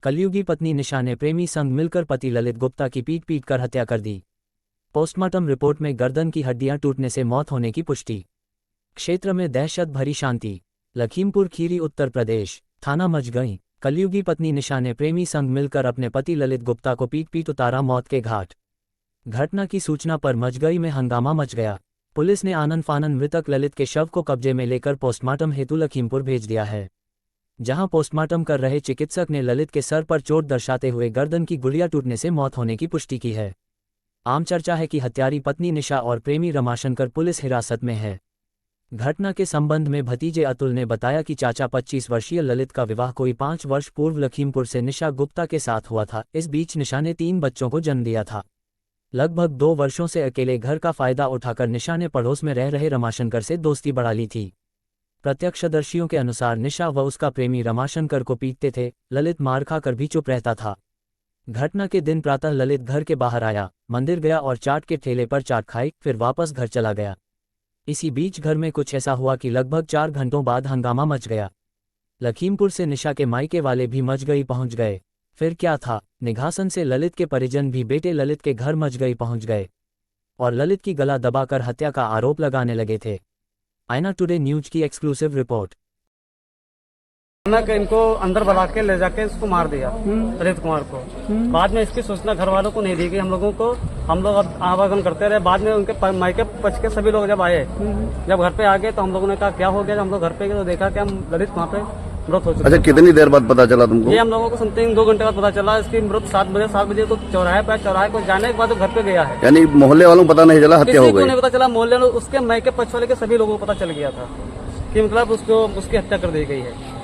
कलयुगी पत्नी निशा ने प्रेमी संग मिलकर पति ललित गुप्ता की पीट कर हत्या कर दी। पोस्टमार्टम रिपोर्ट में गर्दन की हड्डियां टूटने से मौत होने की पुष्टि। क्षेत्र में दहशत भरी शांति। लखीमपुर खीरी उत्तर प्रदेश। थाना मझगई। कलयुगी पत्नी निशा ने प्रेमी संग मिलकर अपने पति ललित गुप्ता को पीट उतारा मौत के घाट। घटना की सूचना पर मझगई में हंगामा मच गया। पुलिस ने आनन फानन मृतक ललित के शव को कब्जे में लेकर पोस्टमार्टम हेतु लखीमपुर भेज दिया है, जहां पोस्टमार्टम कर रहे चिकित्सक ने ललित के सर पर चोट दर्शाते हुए गर्दन की गुड़िया टूटने से मौत होने की पुष्टि की है। आम चर्चा है कि हत्यारी पत्नी निशा और प्रेमी रमाशंकर पुलिस हिरासत में है। घटना के संबंध में भतीजे अतुल ने बताया कि चाचा 25 वर्षीय ललित का विवाह कोई 5 वर्ष पूर्व लखीमपुर से निशा गुप्ता के साथ हुआ था। इस बीच निशा ने 3 बच्चों को जन्म दिया था। लगभग 2 वर्षों से अकेले घर का फायदा उठाकर निशा ने पड़ोस में रह रहे रमाशंकर से दोस्ती बढ़ा ली थी। प्रत्यक्षदर्शियों के अनुसार निशा व उसका प्रेमी रमाशंकर को पीटते थे। ललित मार खाकर भी चुप रहता था। घटना के दिन प्रातः ललित घर के बाहर आया, मंदिर गया और चाट के ठेले पर चाट खाई, फिर वापस घर चला गया। इसी बीच घर में कुछ ऐसा हुआ कि लगभग 4 घंटों बाद हंगामा मच गया। लखीमपुर से निशा के मायके वाले भी मझगई पहुंच गए। फिर क्या था, निघासन से ललित के परिजन भी बेटे ललित के घर मझगई पहुंच गए और ललित की गला दबाकर हत्या का आरोप लगाने लगे थे। आईना टुडे न्यूज की एक्सक्लूसिव रिपोर्ट। इनको अंदर बुला के ले जाके इसको मार दिया ललित कुमार को। बाद में इसकी सूचना घर वालों को नहीं दी गई हम लोगों को। हम लोग अब आवागमन करते रहे। बाद में उनके मायके पच के सभी लोग जब आए, जब घर पे आ गए तो हम लोगों ने कहा क्या हो गया। जब हम लोग घर पे गए तो देखा कि हम ललित वहाँ पे मृत हो चुका। अच्छा, कितनी देर बाद पता चला तुमको? ये हम लोगों को समथिंग 2 घंटे बाद पता चला। इसकी मृत 7 बजे तो चौराहे को जाने के बाद घर पे गया है। यानी मोहल्ले वालों को पता नहीं चला हत्या हो गई? नहीं पता चला। मोहल्ले में उसके मायके पक्ष वाले के सभी लोगों को पता चल गया था कि मतलब उसको उसकी हत्या कर दी गई है।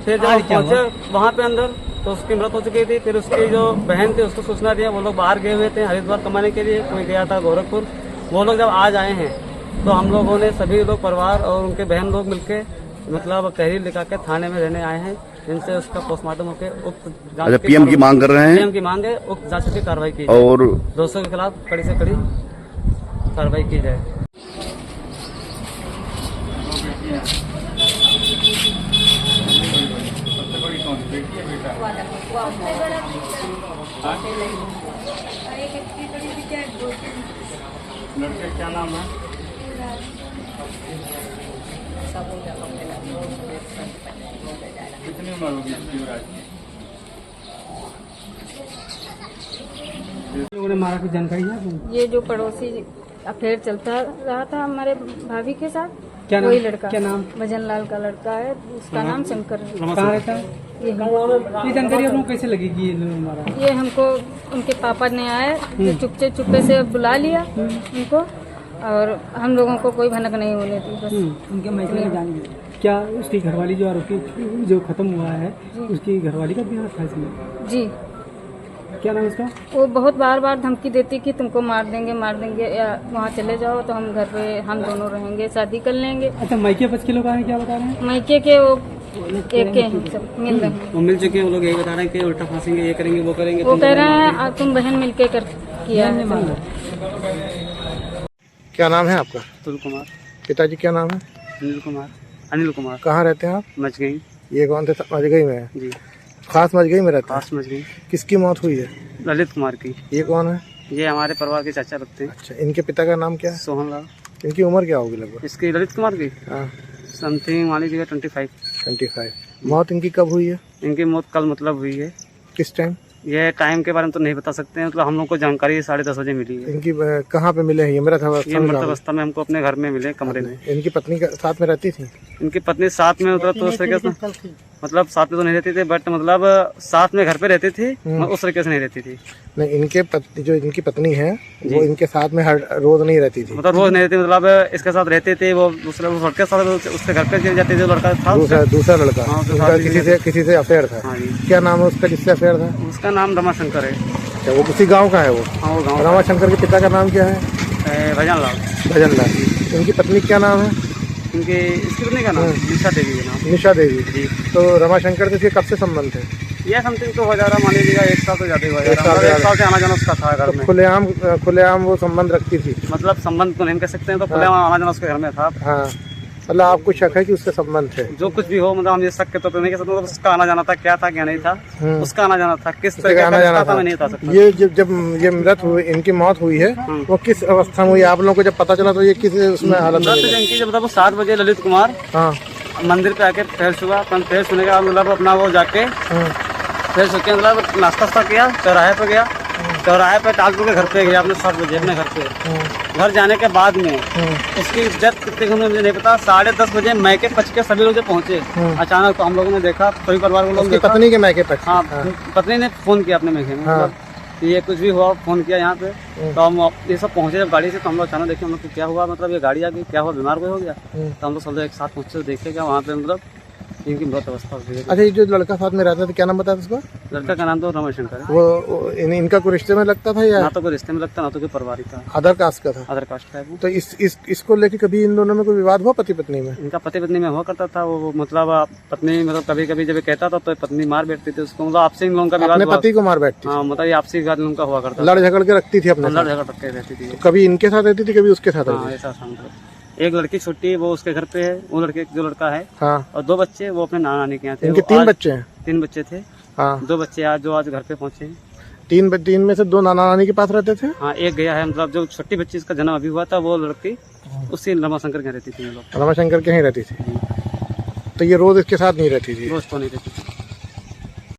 फिर जब पहुंचे वहाँ पे अंदर तो उसकी मृत हो चुकी थी। फिर उसकी जो बहन थी उसको सूचना दिया। वो लोग बाहर गए हुए थे हरिद्वार कमाने के लिए, कोई गया था गोरखपुर। वो लोग जब आज आए हैं तो हम लोगों ने सभी लोग परिवार और उनके बहन लोग मिलके मतलब तहरीर लिखा के थाने में रहने आए हैं, जिनसे उसका पोस्टमार्टम होकर उक्त जांच पीएम की मांग कर रहे हैं। पीएम की मांग है उक्त जांच की कार्रवाई की और दोषियों के खिलाफ कड़ी से कड़ी कार्रवाई की जाए। लड़के क्या नाम है? कितनी उम्र होगी युवराज की? लोगों ने मारा की जानकारी है? ये जो पड़ोसी अफेयर चलता रहा था हमारे भाभी के साथ, क्या वही नाम? लड़का क्या नाम? भजन लाल का लड़का है, उसका नाम शंकर है। कहाँ रहता है? ये जानकारी आप लोगों को कैसे लगेगी? ये हमको उनके पापा ने आए चुपके से बुला लिया उनको, और हम लोगों को कोई भनक नहीं होने दी। बस उनके मायके में जान गए। क्या उसकी घरवाली जो आरोपी जो खत्म हुआ है उसकी घरवाली का भी हाथ था इसमें? जी। क्या नाम उसका? वो बहुत बार धमकी देती कि तुमको मार देंगे या वहाँ चले जाओ तो हम घर पे हम दोनों रहेंगे, शादी कर लेंगे। अच्छा, मायके 5 के लोग आए, क्या बता रहे हैं? मायके के वो एक के हैं, सब मिल रहे हैं। वो मिल चुके हैं। वो लोग यही बता रहे हैं कि उल्टा फांसेंगे, ये करेंगे, वो करेंगे। वो कह रहे हैं तुम बहन मिलके कर किया है। क्या नाम है आपका? अतुल कुमार। पिताजी क्या नाम है? अनिल कुमार। कहाँ रहते हैं आप? मझगई। ये कौन थे? मझगई में है जी। खास मझगई में रहते हैं? खास मझगई। किसकी मौत हुई है? ललित कुमार की। ये कौन है? ये हमारे परिवार के चाचा लगते हैं। अच्छा, इनके पिता का नाम क्या है? सोहन लाल। इनकी उम्र क्या होगी लगभग? इसकी ललित कुमार की हाँ, समथिंग मान लीजिएगा 25। 25। मौत इनकी कब हुई है? इनकी मौत कल मतलब हुई है। किस टाइम? ये टाइम के बारे में तो नहीं बता सकते हैं। मतलब हम लोग को जानकारी 10:30 बजे मिली है। इनकी कहाँ पे मिले हैं? ये मृत अवस्था में हमको अपने घर में मिले, कमरे में। इनकी पत्नी का साथ में रहती थी? इनकी पत्नी साथ में तो उस तरीके से मतलब साथ में तो नहीं रहती थी, बट मतलब साथ में घर पे रहती थी, उस तरीके से नहीं रहती थी। नहीं, जो इनकी पत्नी है वो इनके साथ में हर रोज नहीं रहती थी? मतलब रोज नहीं रहती, मतलब इसके साथ रहते थे। वो दूसरे लड़के के साथ उसके घर पे चले जाते थे। जो लड़का था दूसरा लड़का किसी से अफेयर था? हाँ जी। क्या नाम है उसका जिससे अफेयर था? उसका नाम रमाशंकर है। अच्छा, वो उसी गाँव का है वो? हाँ, वो गाँव। रमाशंकर के पिता का नाम क्या है? भजन लाल। भजन लाल। इनकी पत्नी क्या नाम है? इनके इसकी पत्नी का नाम निशा देवी है नाम। निशा देवी जी। तो रमाशंकर से कब से संबंध है? यह समथिंग तो हो जा रहा, मान लीजिएगा 1 साल तो ज्यादा हुआ। 1 साल से आना जाना उसका था घर में। खुलेआम वो संबंध रखती थी? मतलब संबंध तो नहीं कह सकते हैं, तो खुलेआम आना जाना उसके घर में था। हाँ। मतलब आपको शक है कि उससे संबंध थे? जो कुछ भी हो, मतलब हम ये शक के तौर पे नहीं कह सकते, मतलब उसका आना जाना था, क्या था क्या नहीं था, उसका आना जाना था, किस तरह का आना जाना था मैं नहीं बता सकता। ये जब ये मृत हुई, इनकी मौत हुई है, वो किस अवस्था में हुई? आप लोगों को जब पता चला तो ये किस उसमें हालत में? इनकी जब मतलब 7 बजे ललित कुमार हाँ मंदिर पे आके फ्रेश हुआ, अपन फ्रेश होने के बाद मतलब अपना वो जाके फ्रेश होके मतलब नाश्ता किया, चौराहे पे गया, चौराहे पे टालपुर के घर पे गया अपने 7 बजे अपने घर पे। घर जाने के बाद में उसकी डेथ कितने घंटे मुझे नहीं पता, 10:30 बजे मैके पच के सभी लोग जब पहुंचे अचानक, तो हम लोगों ने देखा, पूरी परिवार को लोग देखा। पत्नी के मैके पक्ष? हाँ, पत्नी ने फोन किया अपने मैके में, मतलब ये कुछ भी हुआ, फोन किया यहाँ पे। तो हम ये सब पहुंचे जब गाड़ी से, तो हम लोग अचानक देखे, हम लोग को क्या हुआ, मतलब ये गाड़ी आ गई, क्या हुआ, बीमार कोई हो गया? तो हम लोग सब लोग एक साथ पहुंचे, देखे क्या वहाँ पे मतलब इनकी मृत अवस्था हुई है। अच्छा, ये जो लड़का साथ में रहता था, क्या नाम बताया उसका? लड़का का नाम तो रमाशंकर है। वो इनका कोई रिश्ते में लगता था या ना तो कोई रिश्ते में लगता, ना तो कोई परिवारिक था, अदर कास्ट का था? अदर कास्ट का है वो। तो इसको लेके कभी इन दोनों में कोई विवाद हुआ पति पत्नी में? इनका पति पत्नी में हुआ करता था वो, मतलब पत्नी मतलब कभी कभी जब कहता था तो पत्नी मार बैठती थी उसको, मतलब आपसी इन लोगों का विवाद अपने हुआ। पति को मार बैठती? हाँ, मतलब ये आपसी विवाद उनका हुआ करता था, लड़ झगड़ के रखती थी अपने लड़ साथ? झगड़ करके रहती थी। कभी इनके साथ रहती थी, कभी उसके साथ हाँ, रहती थी? ऐसा था मतलब। एक लड़की छोटी है वो उसके घर पे है, वो लड़के जो लड़का है, हाँ। और 2 बच्चे वो अपने नाना नानी के यहाँ थे। इनके वो 3 आज- बच्चे हैं? 3 बच्चे थे। हाँ। 2 बच्चे आज घर पे पहुंचे हैं। 3 में से 2 नाना नानी के पास रहते थे? हाँ, एक गया है, मतलब जो छोटी बच्ची इसका जन्म अभी हुआ था, वो लड़की उसी रमाशंकर के यहाँ रहती थी। ये लोग रमाशंकर के यहीं रहती थी? तो ये रोज इसके साथ नहीं रहती थी? दोस्त तो नहीं रहती थी।